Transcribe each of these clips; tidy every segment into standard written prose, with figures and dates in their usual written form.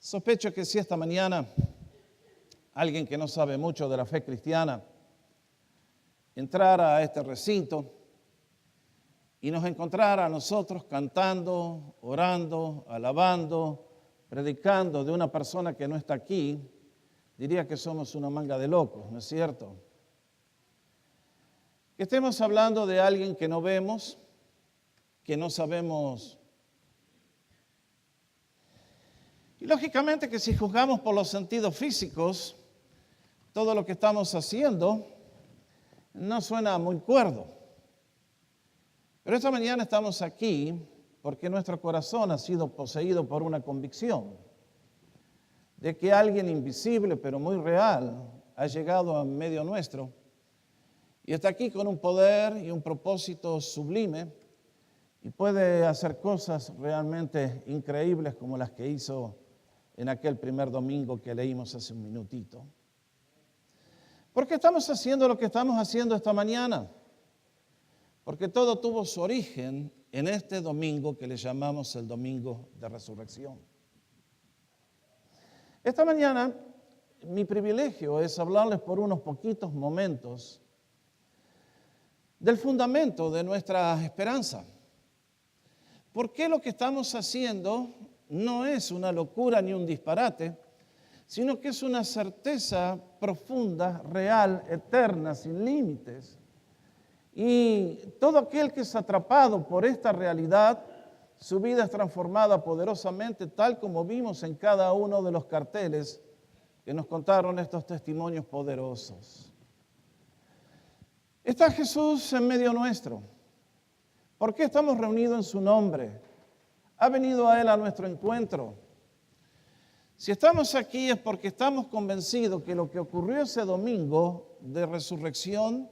Sospecho que si esta mañana alguien que no sabe mucho de la fe cristiana entrara a este recinto y nos encontrara a nosotros cantando, orando, alabando, predicando de una persona que no está aquí, diría que somos una manga de locos, ¿no es cierto? Que estemos hablando de alguien que no vemos, que no sabemos. Y lógicamente que si juzgamos por los sentidos físicos, todo lo que estamos haciendo no suena muy cuerdo. Pero esta mañana estamos aquí porque nuestro corazón ha sido poseído por una convicción de que alguien invisible pero muy real ha llegado en medio nuestro y está aquí con un poder y un propósito sublime y puede hacer cosas realmente increíbles como las que hizo en aquel primer domingo que leímos hace un minutito. ¿Por qué estamos haciendo lo que estamos haciendo esta mañana? Porque todo tuvo su origen en este domingo que le llamamos el Domingo de Resurrección. Esta mañana mi privilegio es hablarles por unos poquitos momentos del fundamento de nuestra esperanza. ¿Por qué lo que estamos haciendo no es una locura ni un disparate, sino que es una certeza profunda, real, eterna, sin límites? Y todo aquel que es atrapado por esta realidad, su vida es transformada poderosamente, tal como vimos en cada uno de los carteles que nos contaron estos testimonios poderosos. Está Jesús en medio nuestro. ¿Por qué estamos reunidos en su nombre? Ha venido a Él a nuestro encuentro. Si estamos aquí es porque estamos convencidos que lo que ocurrió ese domingo de resurrección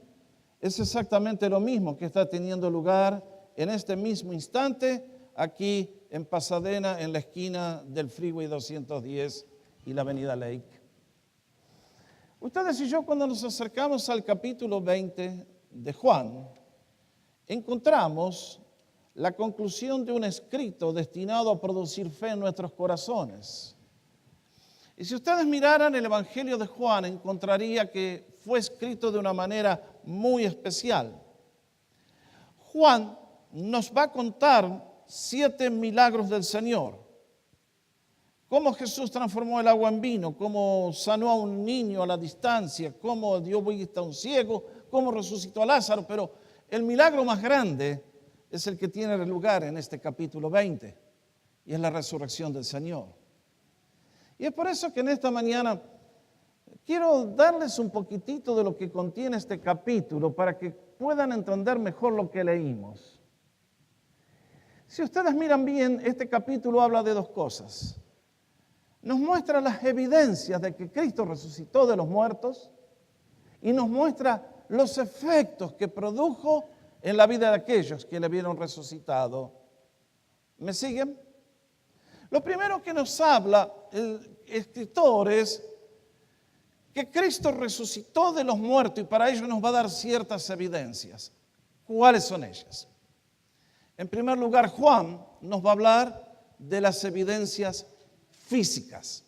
es exactamente lo mismo que está teniendo lugar en este mismo instante aquí en Pasadena, en la esquina del Freeway 210 y la Avenida Lake. Ustedes y yo, cuando nos acercamos al capítulo 20 de Juan, encontramos la conclusión de un escrito destinado a producir fe en nuestros corazones. Y si ustedes miraran el Evangelio de Juan, encontraría que fue escrito de una manera muy especial. Juan nos va a contar 7 milagros del Señor. Cómo Jesús transformó el agua en vino, cómo sanó a un niño a la distancia, cómo dio vista a un ciego, cómo resucitó a Lázaro. Pero el milagro más grande es el que tiene lugar en este capítulo 20 y es la resurrección del Señor. Y es por eso que en esta mañana quiero darles un poquitito de lo que contiene este capítulo para que puedan entender mejor lo que leímos. Si ustedes miran bien, este capítulo habla de dos cosas. Nos muestra las evidencias de que Cristo resucitó de los muertos y nos muestra los efectos que produjo en la vida de aquellos que le vieron resucitado. ¿Me siguen? Lo primero que nos habla el escritor es que Cristo resucitó de los muertos y para ello nos va a dar ciertas evidencias. ¿Cuáles son ellas? En primer lugar, Juan nos va a hablar de las evidencias físicas.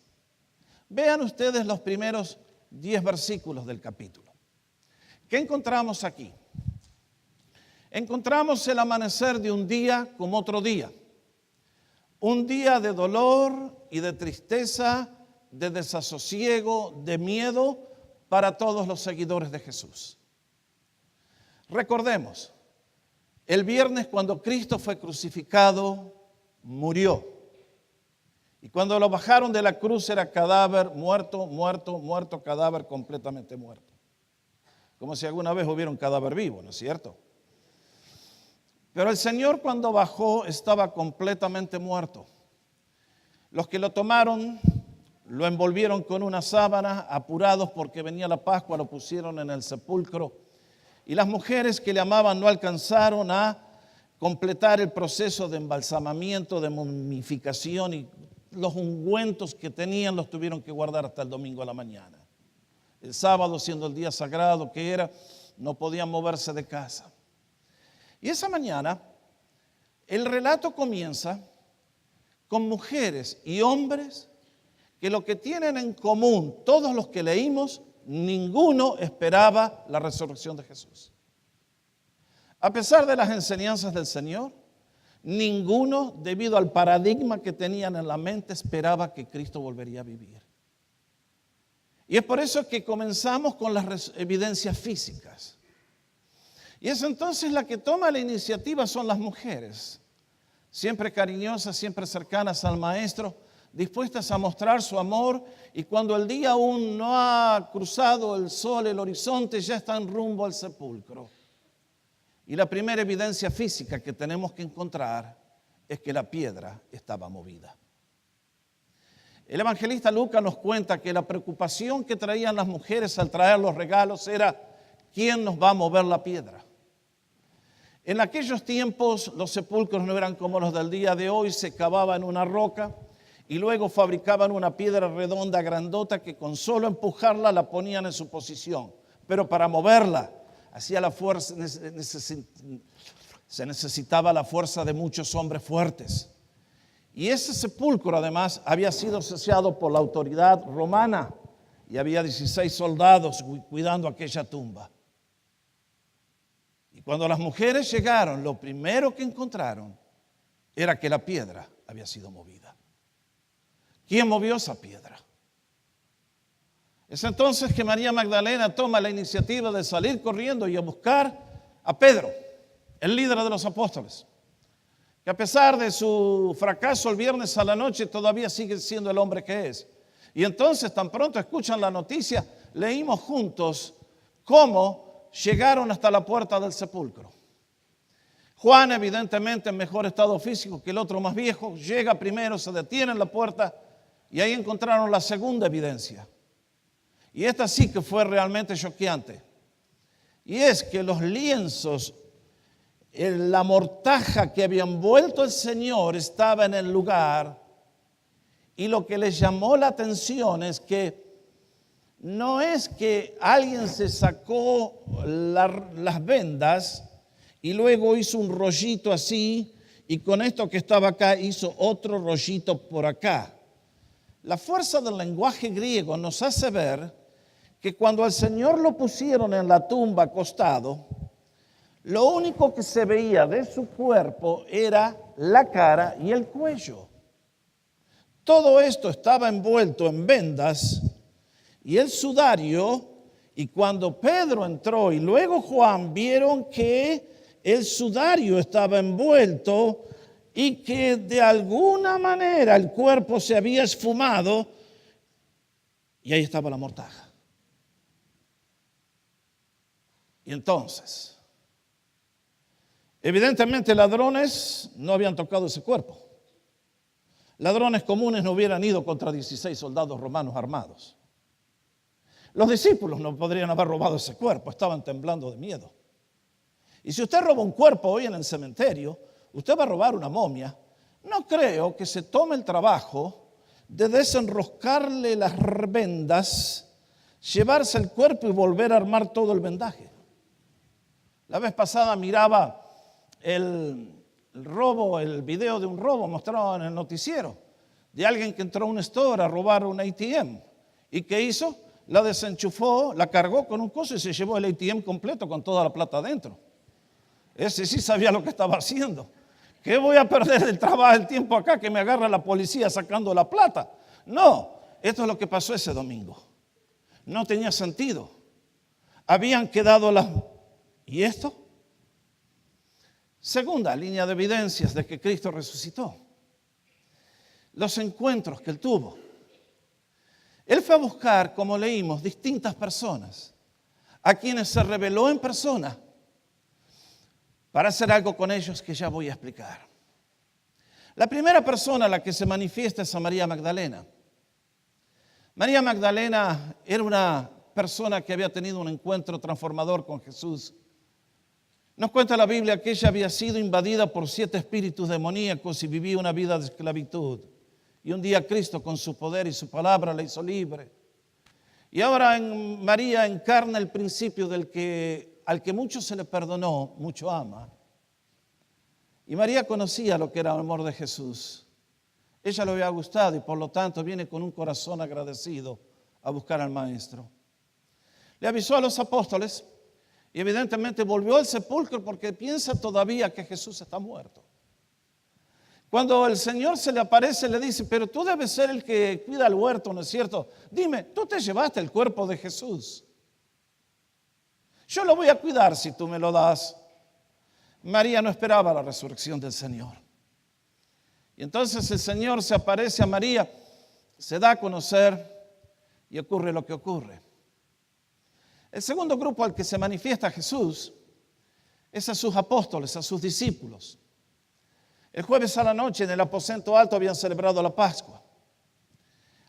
Vean ustedes los primeros 10 versículos del capítulo. ¿Qué encontramos aquí? Encontramos el amanecer de un día como otro día. Un día de dolor y de tristeza, de desasosiego, de miedo para todos los seguidores de Jesús. Recordemos, el viernes cuando Cristo fue crucificado, murió. Y cuando lo bajaron de la cruz era cadáver, muerto, muerto, muerto, cadáver completamente muerto. Como si alguna vez hubiera un cadáver vivo, ¿no es cierto? Pero el Señor cuando bajó estaba completamente muerto. Los que lo tomaron, lo envolvieron con una sábana, apurados porque venía la Pascua, lo pusieron en el sepulcro. Y las mujeres que le amaban no alcanzaron a completar el proceso de embalsamamiento, de momificación, y los ungüentos que tenían los tuvieron que guardar hasta el domingo a la mañana. El sábado, siendo el día sagrado que era, no podían moverse de casa. Y esa mañana el relato comienza con mujeres y hombres que lo que tienen en común todos los que leímos, ninguno esperaba la resurrección de Jesús. A pesar de las enseñanzas del Señor, ninguno, debido al paradigma que tenían en la mente, esperaba que Cristo volvería a vivir. Y es por eso que comenzamos con las evidencias físicas. Y es entonces la que toma la iniciativa son las mujeres, siempre cariñosas, siempre cercanas al Maestro, dispuestas a mostrar su amor, y cuando el día aún no ha cruzado el sol, el horizonte, ya están rumbo al sepulcro. Y la primera evidencia física que tenemos que encontrar es que la piedra estaba movida. El evangelista Lucas nos cuenta que la preocupación que traían las mujeres al traer los regalos era: ¿quién nos va a mover la piedra? En aquellos tiempos los sepulcros no eran como los del día de hoy, se cavaba en una roca y luego fabricaban una piedra redonda, grandota, que con solo empujarla la ponían en su posición. Pero para moverla hacía la fuerza, se necesitaba la fuerza de muchos hombres fuertes. Y ese sepulcro además había sido sellado por la autoridad romana y había 16 soldados cuidando aquella tumba. Y cuando las mujeres llegaron, lo primero que encontraron era que la piedra había sido movida. ¿Quién movió esa piedra? Es entonces que María Magdalena toma la iniciativa de salir corriendo y a buscar a Pedro, el líder de los apóstoles, que a pesar de su fracaso el viernes a la noche todavía sigue siendo el hombre que es. Y entonces tan pronto escuchan la noticia, leímos juntos cómo llegaron hasta la puerta del sepulcro. Juan, evidentemente en mejor estado físico que el otro más viejo, llega primero, se detiene en la puerta y ahí encontraron la segunda evidencia. Y esta sí que fue realmente choqueante. Y es que los lienzos, la mortaja que había envuelto el Señor estaba en el lugar. Y lo que les llamó la atención es que no es que alguien se sacó las vendas y luego hizo un rollito así y con esto que estaba acá hizo otro rollito por acá. La fuerza del lenguaje griego nos hace ver que cuando al Señor lo pusieron en la tumba acostado, lo único que se veía de su cuerpo era la cara y el cuello. Todo esto estaba envuelto en vendas y el sudario, y cuando Pedro entró y luego Juan vieron que el sudario estaba envuelto y que de alguna manera el cuerpo se había esfumado, y ahí estaba la mortaja. Y entonces, evidentemente ladrones no habían tocado ese cuerpo. Ladrones comunes no hubieran ido contra 16 soldados romanos armados. Los discípulos no podrían haber robado ese cuerpo, estaban temblando de miedo. Y si usted roba un cuerpo hoy en el cementerio, usted va a robar una momia, no creo que se tome el trabajo de desenroscarle las vendas, llevarse el cuerpo y volver a armar todo el vendaje. La vez pasada miraba el video de un robo mostrado en el noticiero, de alguien que entró a un store a robar un ATM. ¿Y qué hizo? La desenchufó, la cargó con un coso y se llevó el ATM completo con toda la plata adentro. Ese sí sabía lo que estaba haciendo. ¿Qué voy a perder el tiempo acá que me agarra la policía sacando la plata? No, esto es lo que pasó ese domingo. No tenía sentido. Habían quedado las... ¿Y esto? Segunda línea de evidencias de que Cristo resucitó. Los encuentros que Él tuvo. Él fue a buscar, como leímos, distintas personas, a quienes se reveló en persona, para hacer algo con ellos que ya voy a explicar. La primera persona a la que se manifiesta es a María Magdalena. María Magdalena era una persona que había tenido un encuentro transformador con Jesús. Nos cuenta la Biblia que ella había sido invadida por 7 espíritus demoníacos y vivía una vida de esclavitud. Y un día Cristo con su poder y su palabra la hizo libre. Y ahora en María encarna el principio al que mucho se le perdonó, mucho ama. Y María conocía lo que era el amor de Jesús. Ella le había gustado y por lo tanto viene con un corazón agradecido a buscar al maestro. Le avisó a los apóstoles y evidentemente volvió al sepulcro porque piensa todavía que Jesús está muerto. Cuando el Señor se le aparece, le dice, pero tú debes ser el que cuida el huerto, ¿no es cierto? Dime, tú te llevaste el cuerpo de Jesús. Yo lo voy a cuidar si tú me lo das. María no esperaba la resurrección del Señor. Y entonces el Señor se aparece a María, se da a conocer y ocurre lo que ocurre. El segundo grupo al que se manifiesta Jesús es a sus apóstoles, a sus discípulos. El jueves a la noche en el aposento alto habían celebrado la Pascua.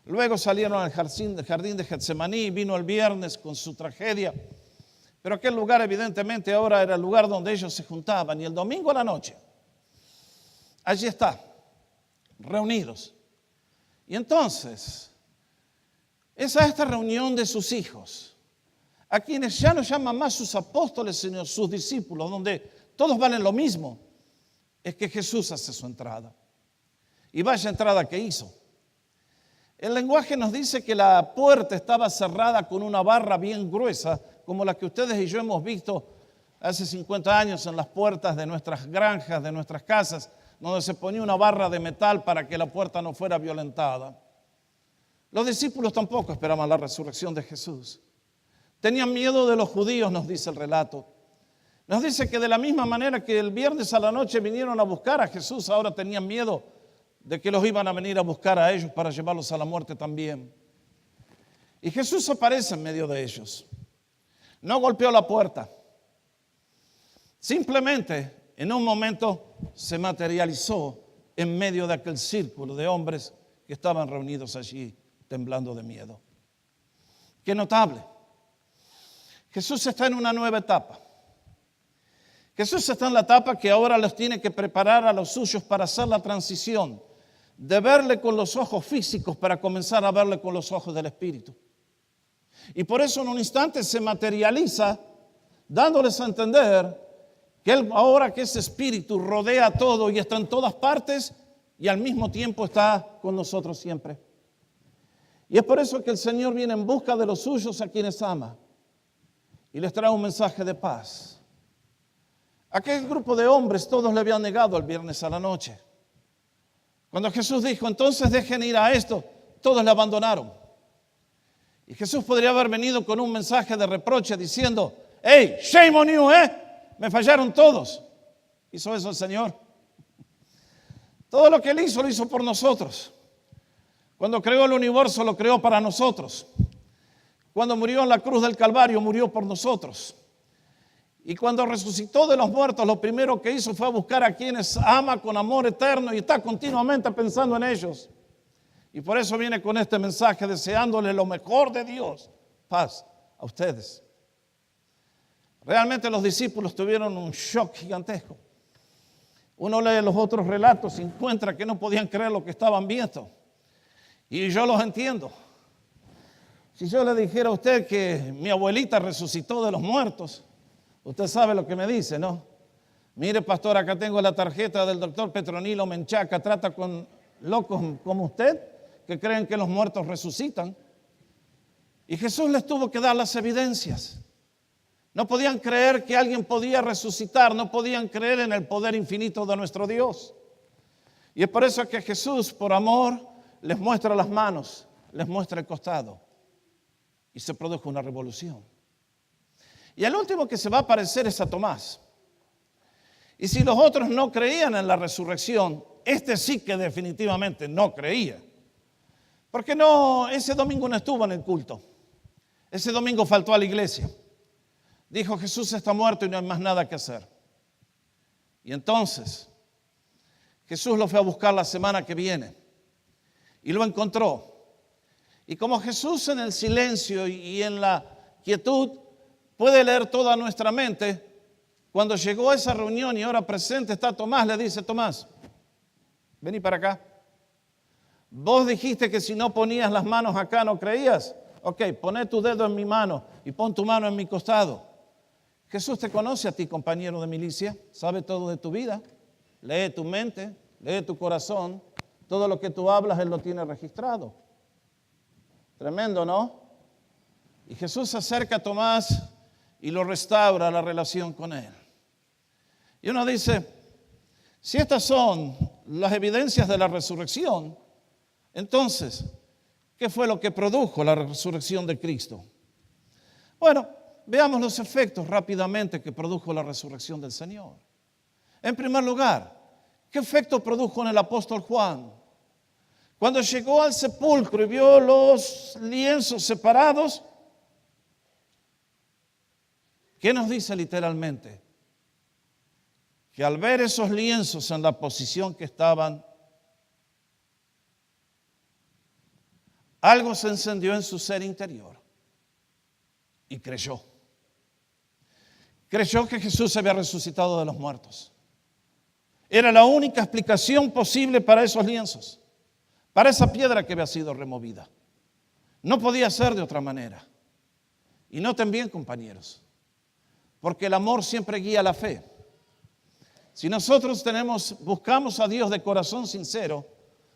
Luego salieron al jardín de Getsemaní, vino el viernes con su tragedia. Pero aquel lugar evidentemente ahora era el lugar donde ellos se juntaban. Y el domingo a la noche, allí está, reunidos. Y entonces, es a esta reunión de sus hijos, a quienes ya no llaman más sus apóstoles, sino sus discípulos, donde todos valen lo mismo, es que Jesús hace su entrada. Y vaya entrada que hizo. El lenguaje nos dice que la puerta estaba cerrada con una barra bien gruesa, como la que ustedes y yo hemos visto hace 50 años en las puertas de nuestras granjas, de nuestras casas, donde se ponía una barra de metal para que la puerta no fuera violentada. Los discípulos tampoco esperaban la resurrección de Jesús. Tenían miedo de los judíos, nos dice el relato. Nos dice que de la misma manera que el viernes a la noche vinieron a buscar a Jesús, ahora tenían miedo de que los iban a venir a buscar a ellos para llevarlos a la muerte también. Y Jesús aparece en medio de ellos. No golpeó la puerta. Simplemente, en un momento, se materializó en medio de aquel círculo de hombres que estaban reunidos allí, temblando de miedo. Qué notable. Jesús está en una nueva etapa. Jesús está en la etapa que ahora los tiene que preparar a los suyos para hacer la transición de verle con los ojos físicos para comenzar a verle con los ojos del Espíritu. Y por eso en un instante se materializa dándoles a entender que Él ahora que ese Espíritu rodea todo y está en todas partes y al mismo tiempo está con nosotros siempre. Y es por eso que el Señor viene en busca de los suyos a quienes ama y les trae un mensaje de paz. Aquel grupo de hombres todos le habían negado el viernes a la noche. Cuando Jesús dijo, entonces dejen ir a esto, todos le abandonaron. Y Jesús podría haber venido con un mensaje de reproche diciendo, hey, shame on you, me fallaron todos. Hizo eso el Señor. Todo lo que Él hizo, lo hizo por nosotros. Cuando creó el universo, lo creó para nosotros. Cuando murió en la cruz del Calvario, murió por nosotros. Y cuando resucitó de los muertos, lo primero que hizo fue buscar a quienes ama con amor eterno y está continuamente pensando en ellos. Y por eso viene con este mensaje deseándole lo mejor de Dios, paz a ustedes. Realmente los discípulos tuvieron un shock gigantesco. Uno lee los otros relatos y encuentra que no podían creer lo que estaban viendo. Y yo los entiendo. Si yo le dijera a usted que mi abuelita resucitó de los muertos, usted sabe lo que me dice, ¿no? Mire, pastor, acá tengo la tarjeta del doctor Petronilo Menchaca. Trata con locos como usted que creen que los muertos resucitan. Y Jesús les tuvo que dar las evidencias. No podían creer que alguien podía resucitar. No podían creer en el poder infinito de nuestro Dios. Y es por eso que Jesús, por amor, les muestra las manos, les muestra el costado. Y se produjo una revolución. Y el último que se va a aparecer es a Tomás. Y si los otros no creían en la resurrección, este sí que definitivamente no creía. Porque ese domingo no estuvo en el culto. Ese domingo faltó a la iglesia. Dijo, Jesús está muerto y no hay más nada que hacer. Y entonces, Jesús lo fue a buscar la semana que viene. Y lo encontró. Y como Jesús en el silencio y en la quietud puede leer toda nuestra mente, cuando llegó a esa reunión y ahora presente está Tomás, le dice, Tomás, vení para acá. Vos dijiste que si no ponías las manos acá no creías. Ok, poné tu dedo en mi mano y pon tu mano en mi costado. Jesús te conoce a ti, compañero de milicia, sabe todo de tu vida, lee tu mente, lee tu corazón, Todo lo que tú hablas, Él lo tiene registrado. Tremendo, ¿no? Y Jesús se acerca a Tomás y lo restaura la relación con Él. Y uno dice, si estas son las evidencias de la resurrección, entonces, ¿qué fue lo que produjo la resurrección de Cristo? Bueno, veamos los efectos rápidamente que produjo la resurrección del Señor. En primer lugar, ¿qué efecto produjo en el apóstol Juan? Cuando llegó al sepulcro y vio los lienzos separados, ¿qué nos dice literalmente? Que al ver esos lienzos en la posición que estaban, algo se encendió en su ser interior y creyó. Creyó que Jesús había resucitado de los muertos. Era la única explicación posible para esos lienzos, para esa piedra que había sido removida. No podía ser de otra manera. Y noten bien, compañeros, porque el amor siempre guía la fe. Si nosotros buscamos a Dios de corazón sincero,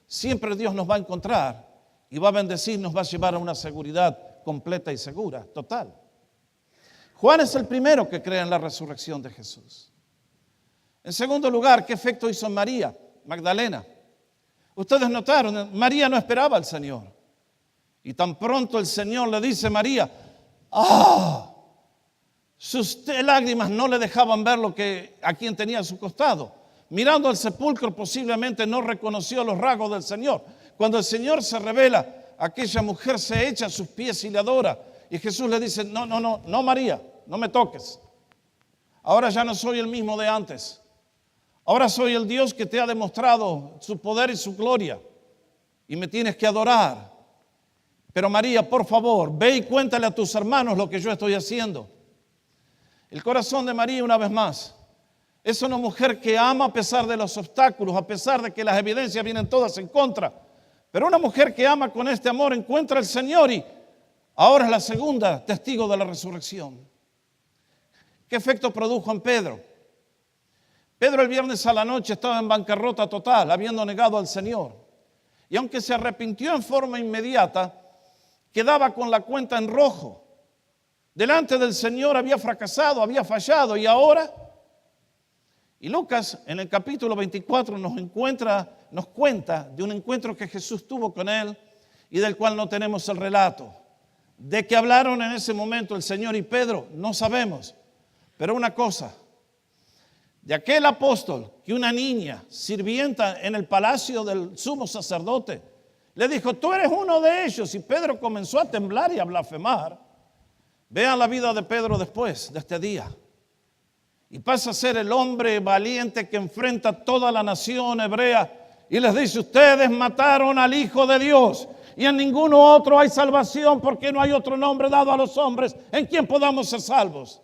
siempre Dios nos va a encontrar y va a bendecir, nos va a llevar a una seguridad completa y segura, total. Juan es el primero que cree en la resurrección de Jesús. En segundo lugar, ¿qué efecto hizo en María Magdalena? Ustedes notaron, María no esperaba al Señor. Y tan pronto el Señor le dice a María, sus lágrimas no le dejaban ver a quien tenía a su costado. Mirando al sepulcro posiblemente no reconoció los rasgos del Señor. Cuando el Señor se revela, aquella mujer se echa a sus pies y le adora. Y Jesús le dice, no María, no me toques. Ahora ya no soy el mismo de antes. Ahora soy el Dios que te ha demostrado su poder y su gloria. Y me tienes que adorar. Pero María, por favor, ve y cuéntale a tus hermanos lo que yo estoy haciendo. El corazón de María, una vez más, es una mujer que ama a pesar de los obstáculos, a pesar de que las evidencias vienen todas en contra. Pero una mujer que ama con este amor encuentra al Señor y ahora es la segunda testigo de la resurrección. ¿Qué efecto produjo en Pedro? Pedro el viernes a la noche estaba en bancarrota total, habiendo negado al Señor. Y aunque se arrepintió en forma inmediata, quedaba con la cuenta en rojo. Delante del Señor había fracasado, había fallado y ahora. Y Lucas en el capítulo 24 nos cuenta de un encuentro que Jesús tuvo con él y del cual no tenemos el relato. ¿De qué hablaron en ese momento el Señor y Pedro? No sabemos. Pero una cosa, de aquel apóstol que una niña sirvienta en el palacio del sumo sacerdote le dijo, tú eres uno de ellos. Y Pedro comenzó a temblar y a blasfemar. Vean la vida de Pedro después de este día. Y pasa a ser el hombre valiente que enfrenta a toda la nación hebrea y les dice, ustedes mataron al Hijo de Dios y en ninguno otro hay salvación porque no hay otro nombre dado a los hombres en quien podamos ser salvos.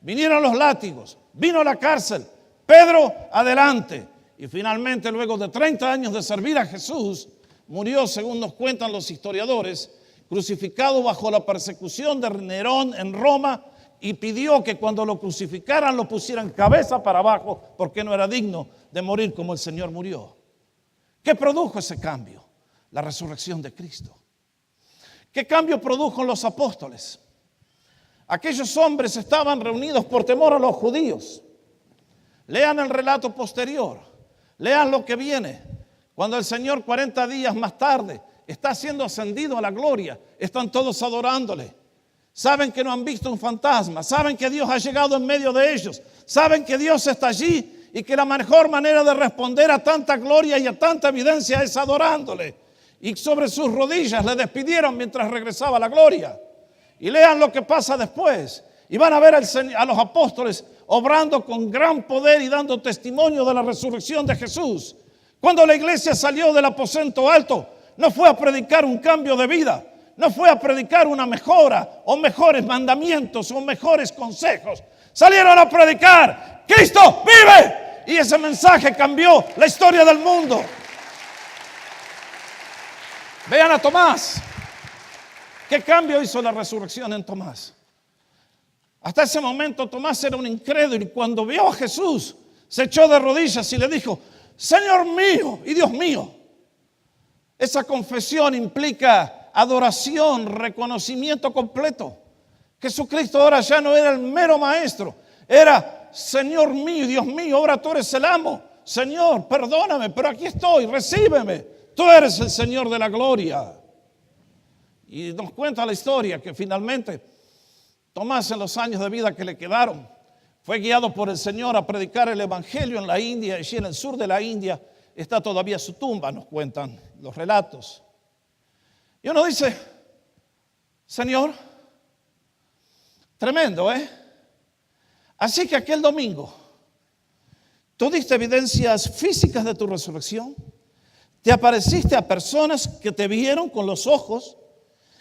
Vinieron los látigos, vino la cárcel, Pedro adelante y finalmente luego de 30 años de servir a Jesús murió, según nos cuentan los historiadores, crucificado bajo la persecución de Nerón en Roma y pidió que cuando lo crucificaran lo pusieran cabeza para abajo porque no era digno de morir como el Señor murió. ¿Qué produjo ese cambio? La resurrección de Cristo. ¿Qué cambio produjo en los apóstoles? Aquellos hombres estaban reunidos por temor a los judíos. Lean el relato posterior, lean lo que viene. Cuando el Señor 40 días más tarde está siendo ascendido a la gloria, están todos adorándole. Saben que no han visto un fantasma, saben que Dios ha llegado en medio de ellos, saben que Dios está allí y que la mejor manera de responder a tanta gloria y a tanta evidencia es adorándole. Y sobre sus rodillas le despidieron mientras regresaba la gloria. Y lean lo que pasa después. Y van a ver a los apóstoles obrando con gran poder y dando testimonio de la resurrección de Jesús. Cuando la iglesia salió del aposento alto, no fue a predicar un cambio de vida. No fue a predicar una mejora o mejores mandamientos o mejores consejos. Salieron a predicar, Cristo vive. Y ese mensaje cambió la historia del mundo. Vean a Tomás. ¿Qué cambio hizo la resurrección en Tomás? Hasta ese momento Tomás era un incrédulo y cuando vio a Jesús se echó de rodillas y le dijo, Señor mío y Dios mío. Esa confesión implica adoración, reconocimiento completo. Jesucristo ahora ya no era el mero maestro, era Señor mío, Dios mío, ahora tú eres el amo. Señor, perdóname, pero aquí estoy, recíbeme. Tú eres el Señor de la gloria. Y nos cuenta la historia que finalmente Tomás, en los años de vida que le quedaron, fue guiado por el Señor a predicar el evangelio en la India. Y en el sur de la India está todavía su tumba, nos cuentan los relatos. Y uno dice, Señor, tremendo, ¿eh? Así que aquel domingo, tú diste evidencias físicas de tu resurrección, te apareciste a personas que te vieron con los ojos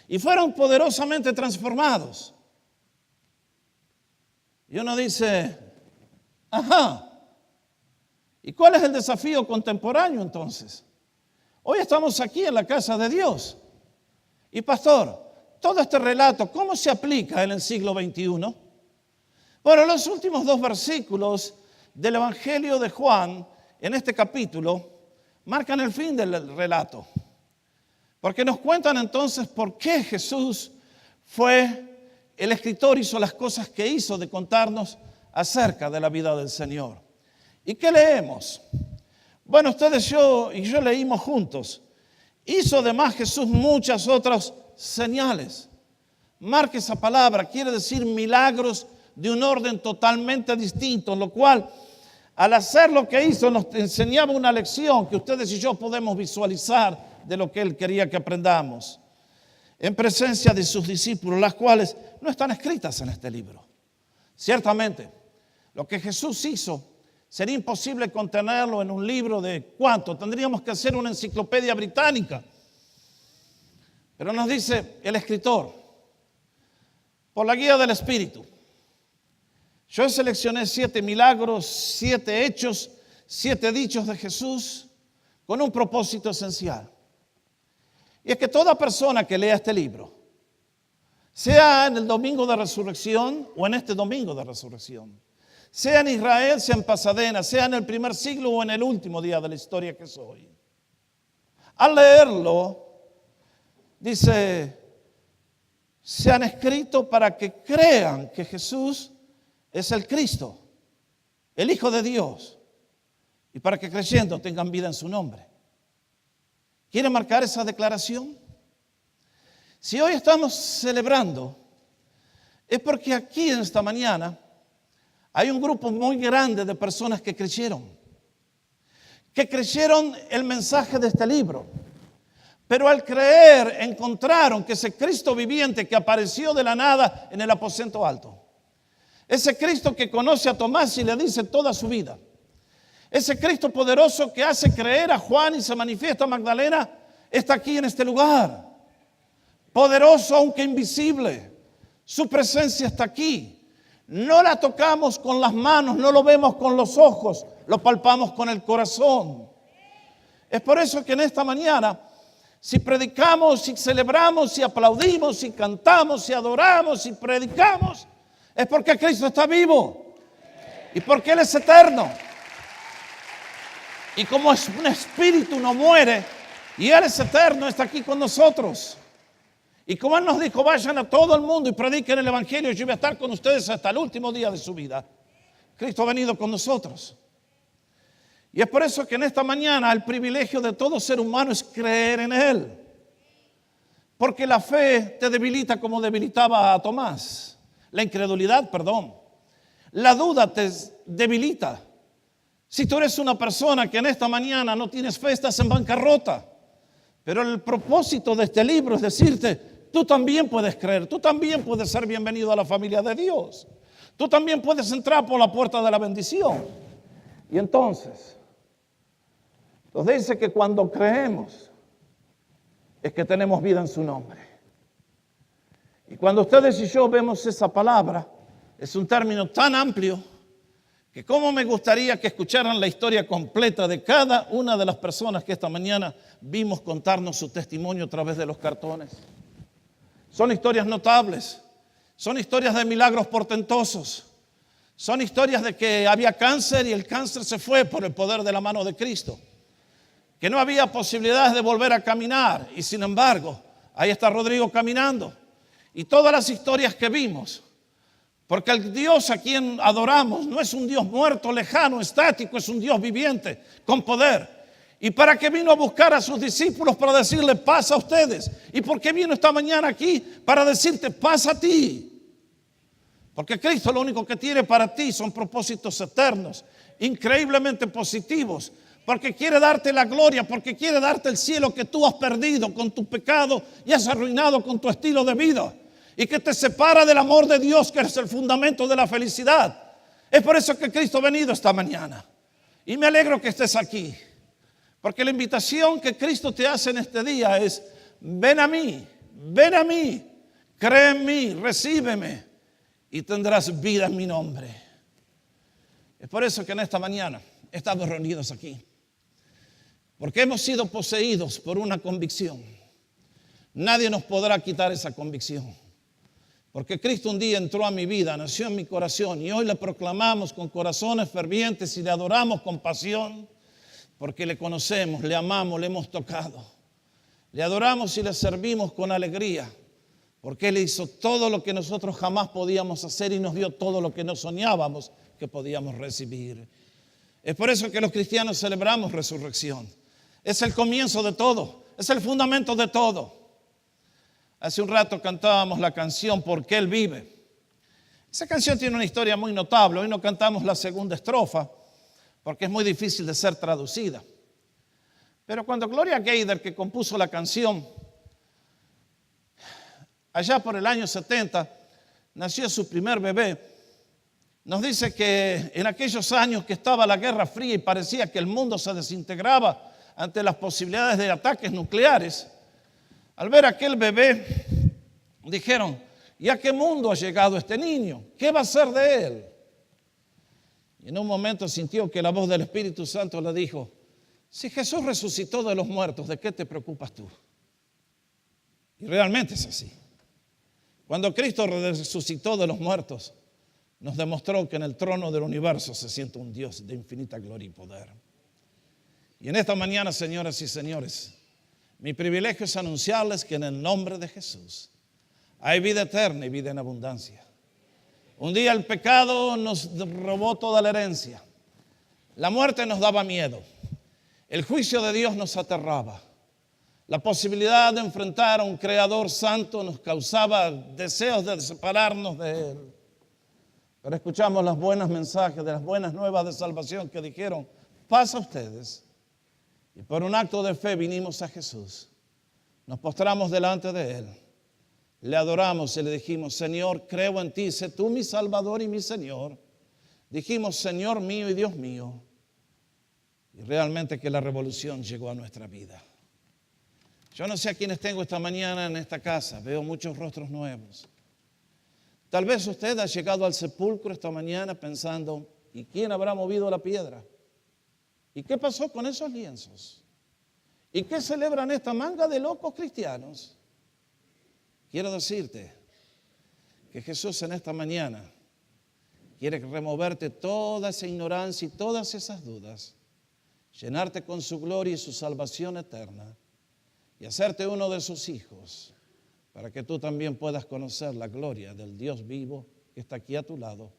y fueron poderosamente transformados. Y uno dice, ajá, ¿y cuál es el desafío contemporáneo entonces? Hoy estamos aquí en la casa de Dios. Y pastor, todo este relato, ¿cómo se aplica en el siglo XXI? Bueno, los últimos 2 versículos del Evangelio de Juan, en este capítulo, marcan el fin del relato. Porque nos cuentan entonces por qué Jesús fue el escritor, hizo las cosas que hizo de contarnos acerca de la vida del Señor. ¿Y qué leemos? Bueno, ustedes y yo leímos juntos. Hizo además Jesús muchas otras señales. Marque esa palabra, quiere decir milagros de un orden totalmente distinto, lo cual al hacer lo que hizo nos enseñaba una lección que ustedes y yo podemos visualizar de lo que Él quería que aprendamos en presencia de sus discípulos, las cuales no están escritas en este libro. Ciertamente, lo que Jesús hizo sería imposible contenerlo en un libro de ¿cuánto? Tendríamos que hacer una enciclopedia británica. Pero nos dice el escritor, por la guía del Espíritu, yo seleccioné 7 milagros, 7 hechos, 7 dichos de Jesús con un propósito esencial. Y es que toda persona que lea este libro, sea en el domingo de resurrección o en este domingo de resurrección, sea en Israel, sea en Pasadena, sea en el primer siglo o en el último día de la historia que soy, al leerlo, dice, se han escrito para que crean que Jesús es el Cristo, el Hijo de Dios, y para que creyendo tengan vida en su nombre. ¿Quiere marcar esa declaración? Si hoy estamos celebrando, es porque aquí en esta mañana hay un grupo muy grande de personas que creyeron el mensaje de este libro. Pero al creer encontraron que ese Cristo viviente que apareció de la nada en el aposento alto, ese Cristo que conoce a Tomás y le dice toda su vida, ese Cristo poderoso que hace creer a Juan y se manifiesta a Magdalena, está aquí en este lugar. Poderoso aunque invisible. Su presencia está aquí. No la tocamos con las manos, no lo vemos con los ojos, lo palpamos con el corazón. Es por eso que en esta mañana, si predicamos, si celebramos, si aplaudimos, si cantamos, si adoramos, si predicamos, es porque Cristo está vivo y porque Él es eterno. Y como es un espíritu, no muere, y Él es eterno, está aquí con nosotros. Y como Él nos dijo, vayan a todo el mundo y prediquen el evangelio, yo voy a estar con ustedes hasta el último día de su vida. Cristo ha venido con nosotros. Y es por eso que en esta mañana el privilegio de todo ser humano es creer en Él. Porque la fe te debilita como debilitaba a Tomás. La incredulidad, perdón. La duda te debilita. Si tú eres una persona que en esta mañana no tienes fe, estás en bancarrota. Pero el propósito de este libro es decirte, tú también puedes creer, tú también puedes ser bienvenido a la familia de Dios. Tú también puedes entrar por la puerta de la bendición. Y entonces, nos dice que cuando creemos, es que tenemos vida en su nombre. Y cuando ustedes y yo vemos esa palabra, es un término tan amplio, que cómo me gustaría que escucharan la historia completa de cada una de las personas que esta mañana vimos contarnos su testimonio a través de los cartones. Son historias notables, son historias de milagros portentosos, son historias de que había cáncer y el cáncer se fue por el poder de la mano de Cristo. que no había posibilidades de volver a caminar. Y sin embargo, ahí está Rodrigo caminando. Y todas las historias que vimos. Porque el Dios a quien adoramos no es un Dios muerto, lejano, estático, es un Dios viviente, con poder. ¿Y para qué vino a buscar a sus discípulos? Para decirle, pasa a ustedes. ¿Y por qué vino esta mañana aquí? Para decirte, pasa a ti. Porque Cristo lo único que tiene para ti son propósitos eternos, increíblemente positivos. Porque quiere darte la gloria, porque quiere darte el cielo que tú has perdido con tu pecado y has arruinado con tu estilo de vida. Y que te separa del amor de Dios, que es el fundamento de la felicidad. Es por eso que Cristo ha venido esta mañana. Y me alegro que estés aquí. Porque la invitación que Cristo te hace en este día es, ven a mí, cree en mí, recíbeme y tendrás vida en mi nombre. Es por eso que en esta mañana estamos reunidos aquí. Porque hemos sido poseídos por una convicción. Nadie nos podrá quitar esa convicción. Porque Cristo un día entró a mi vida, nació en mi corazón y hoy le proclamamos con corazones fervientes y le adoramos con pasión. Porque le conocemos, le amamos, le hemos tocado. Le adoramos y le servimos con alegría. Porque Él hizo todo lo que nosotros jamás podíamos hacer y nos dio todo lo que no soñábamos que podíamos recibir. Es por eso que los cristianos celebramos resurrección. Es el comienzo de todo, es el fundamento de todo. Hace un rato cantábamos la canción Porque Él vive. Esa canción tiene una historia muy notable. Hoy no cantamos la segunda estrofa porque es muy difícil de ser traducida. Pero cuando Gloria Gaynor, que compuso la canción, allá por el año 70, nació su primer bebé, nos dice que en aquellos años que estaba la Guerra Fría y parecía que el mundo se desintegraba ante las posibilidades de ataques nucleares, al ver aquel bebé, dijeron, ¿y a qué mundo ha llegado este niño? ¿Qué va a ser de él? Y en un momento sintió que la voz del Espíritu Santo le dijo, si Jesús resucitó de los muertos, ¿de qué te preocupas tú? Y realmente es así. Cuando Cristo resucitó de los muertos, nos demostró que en el trono del universo se siente un Dios de infinita gloria y poder. Y en esta mañana, señoras y señores, mi privilegio es anunciarles que en el nombre de Jesús hay vida eterna y vida en abundancia. Un día el pecado nos robó toda la herencia. La muerte nos daba miedo. El juicio de Dios nos aterraba. La posibilidad de enfrentar a un Creador santo nos causaba deseos de separarnos de Él. Pero escuchamos los buenos mensajes de las buenas nuevas de salvación que dijeron, pasa a ustedes. Y por un acto de fe vinimos a Jesús. Nos postramos delante de Él. Le adoramos y le dijimos, Señor, creo en ti, sé tú mi Salvador y mi Señor. Dijimos, Señor mío y Dios mío. Y realmente que la revolución llegó a nuestra vida. Yo no sé a quiénes tengo esta mañana en esta casa, veo muchos rostros nuevos. Tal vez usted ha llegado al sepulcro esta mañana pensando, ¿y quién habrá movido la piedra? ¿Y qué pasó con esos lienzos? ¿Y qué celebran esta manga de locos cristianos? Quiero decirte que Jesús en esta mañana quiere removerte toda esa ignorancia y todas esas dudas, llenarte con su gloria y su salvación eterna y hacerte uno de sus hijos para que tú también puedas conocer la gloria del Dios vivo que está aquí a tu lado,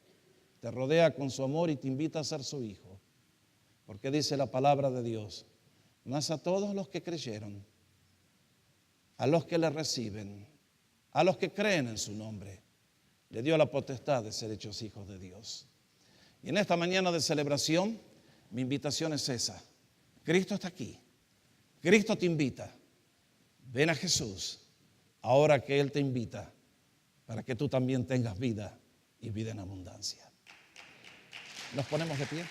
te rodea con su amor y te invita a ser su hijo. Porque dice la palabra de Dios, mas a todos los que creyeron, a los que le reciben, a los que creen en su nombre, le dio la potestad de ser hechos hijos de Dios. Y en esta mañana de celebración, mi invitación es esa. Cristo está aquí. Cristo te invita. Ven a Jesús, ahora que Él te invita, para que tú también tengas vida y vida en abundancia. Nos ponemos de pie.